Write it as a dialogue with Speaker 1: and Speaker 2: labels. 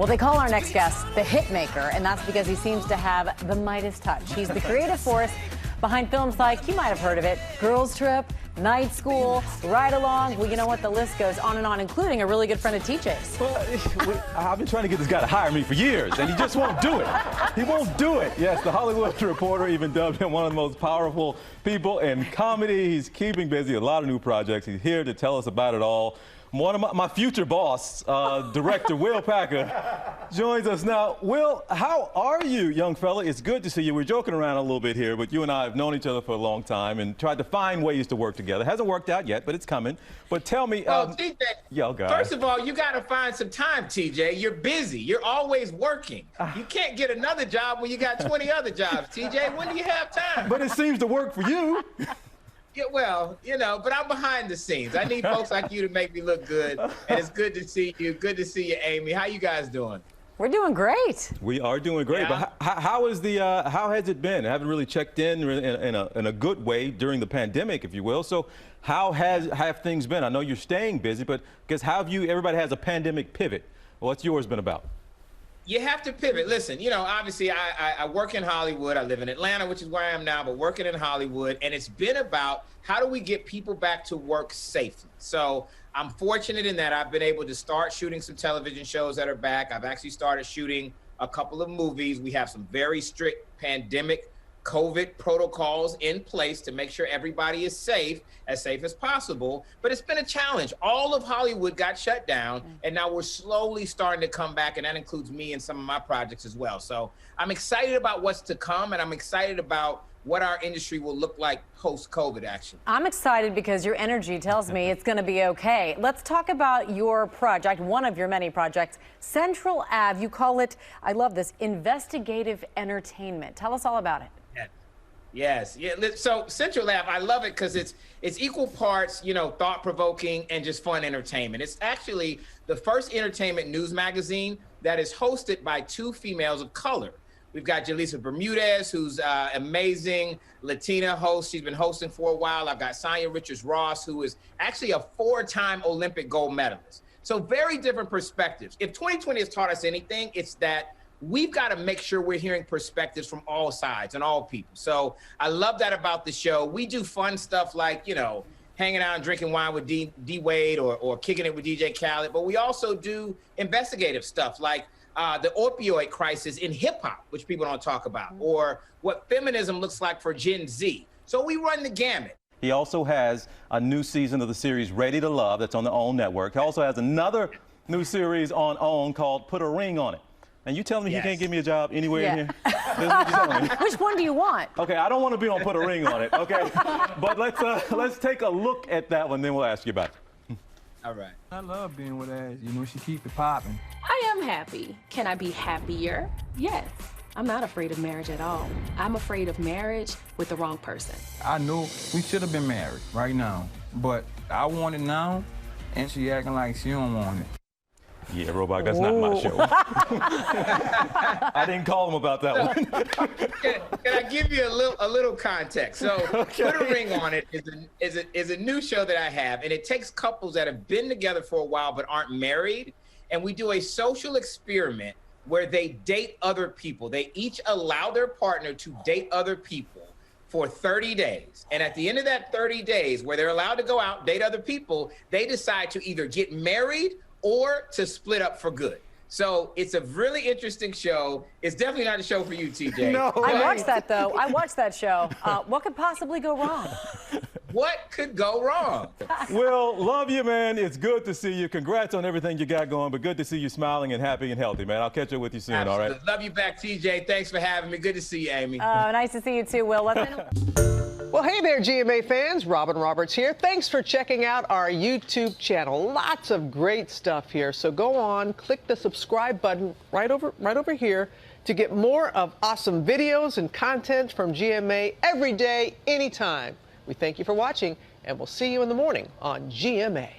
Speaker 1: Well, they call our next guest the Hitmaker, and that's because he seems to have the Midas touch. He's the creative force behind films like, you might have heard of it, Girls Trip, Night School, Ride Along. Well, you know what? The list goes on, including a really good friend of TJ's.
Speaker 2: Well, I've been trying to get this guy to hire me for years, and he just won't do it. He won't do it. Yes, the Hollywood Reporter even dubbed him one of the most powerful people in comedy. He's keeping busy, a lot of new projects. He's here to tell us about it all. One of my future boss, director Will Packer, joins us now. Will, how are you, young fella? It's good to see you. We're joking around a little bit here, but you and I have known each other for a long time and tried to find ways to work together. Hasn't worked out yet, but it's coming. But tell me,
Speaker 3: well, TJ,
Speaker 2: yo, guys.
Speaker 3: First of all, you got to find some time, TJ. You're busy. You're always working. You can't get another job when you got 20 other jobs, TJ. When do you have time?
Speaker 2: But it seems to work for you.
Speaker 3: Yeah, well, you know, but I'm behind the scenes. I need folks like you to make me look good, and it's good to see you. Good to see you, Amy. How you guys doing?
Speaker 1: We're doing great.
Speaker 2: We are doing great. Yeah. But how has it been? I haven't really checked in a good way during the pandemic, if you will. So how have things been? I know you're staying busy, but guess everybody has a pandemic pivot. What's yours been about?
Speaker 3: You have to pivot. Listen, you know, obviously I work in Hollywood. I live in Atlanta, which is where I am now, but working in Hollywood. And it's been about how do we get people back to work safely? So I'm fortunate in that I've been able to start shooting some television shows that are back. I've actually started shooting a couple of movies. We have some very strict pandemic COVID protocols in place to make sure everybody is safe as possible. But it's been a challenge. All of Hollywood got shut down, and now we're slowly starting to come back, and that includes me and some of my projects as well. So I'm excited about what's to come, and I'm excited about what our industry will look like post-COVID, actually.
Speaker 1: I'm excited because your energy tells me it's going to be okay. Let's talk about your project, one of your many projects, Central Ave. You call it, I love this, investigative entertainment. Tell us all about it.
Speaker 3: Yes. Yeah. So Central Ave, I love it because it's equal parts, you know, thought-provoking and just fun entertainment. It's actually the first entertainment news magazine that is hosted by two females of color. We've got Jaleesa Bermudez, who's amazing Latina host. She's been hosting for a while. I've got Sanya Richards-Ross, who is actually a 4-time Olympic gold medalist. So very different perspectives. If 2020 has taught us anything, it's that we've got to make sure we're hearing perspectives from all sides and all people. So I love that about the show. We do fun stuff like, you know, hanging out and drinking wine with D Wade or kicking it with DJ Khaled. But we also do investigative stuff like the opioid crisis in hip hop, which people don't talk about, or what feminism looks like for Gen Z. So we run the gamut.
Speaker 2: He also has a new season of the series Ready to Love that's on the OWN network. He also has another new series on OWN called Put a Ring on It. And you telling me he can't give me a job anywhere in here? That's what you're telling me.
Speaker 1: Which one do you want?
Speaker 2: Okay, I don't want to be on Put a Ring on It, okay? But let's take a look at that one, then we'll ask you about it.
Speaker 3: All right.
Speaker 4: I love being with Ash. You know, she keep it popping.
Speaker 5: I am happy. Can I be happier? Yes. I'm not afraid of marriage at all. I'm afraid of marriage with the wrong person.
Speaker 4: I know we should have been married right now, but I want it now, and she acting like she don't want it.
Speaker 2: Yeah, Robot, that's not my show. I didn't call him about that one.
Speaker 3: Can I give you a little context? So Put a Ring on It is a new show that I have, and it takes couples that have been together for a while but aren't married, and we do a social experiment where they date other people. They each allow their partner to date other people for 30 days. And at the end of that 30 days, where they're allowed to go out, date other people, they decide to either get married or to split up for good. So it's a really interesting show. It's definitely not a show for you, TJ.
Speaker 2: No.
Speaker 1: I watched that, though. I watched that show. What could possibly go wrong?
Speaker 3: What could go wrong?
Speaker 2: Will, love you, man. It's good to see you. Congrats on everything you got going, but good to see you smiling and happy and healthy, man. I'll catch up with you soon,
Speaker 3: Absolutely.
Speaker 2: all right?
Speaker 3: Love you back, TJ. Thanks for having me. Good to see you, Amy.
Speaker 1: Nice to see you, too, Will.
Speaker 6: Well, hey there, GMA fans. Robin Roberts here. Thanks for checking out our YouTube channel. Lots of great stuff here. So go on, click the subscribe button right over here to get more of awesome videos and content from GMA every day, anytime. We thank you for watching, and we'll see you in the morning on GMA.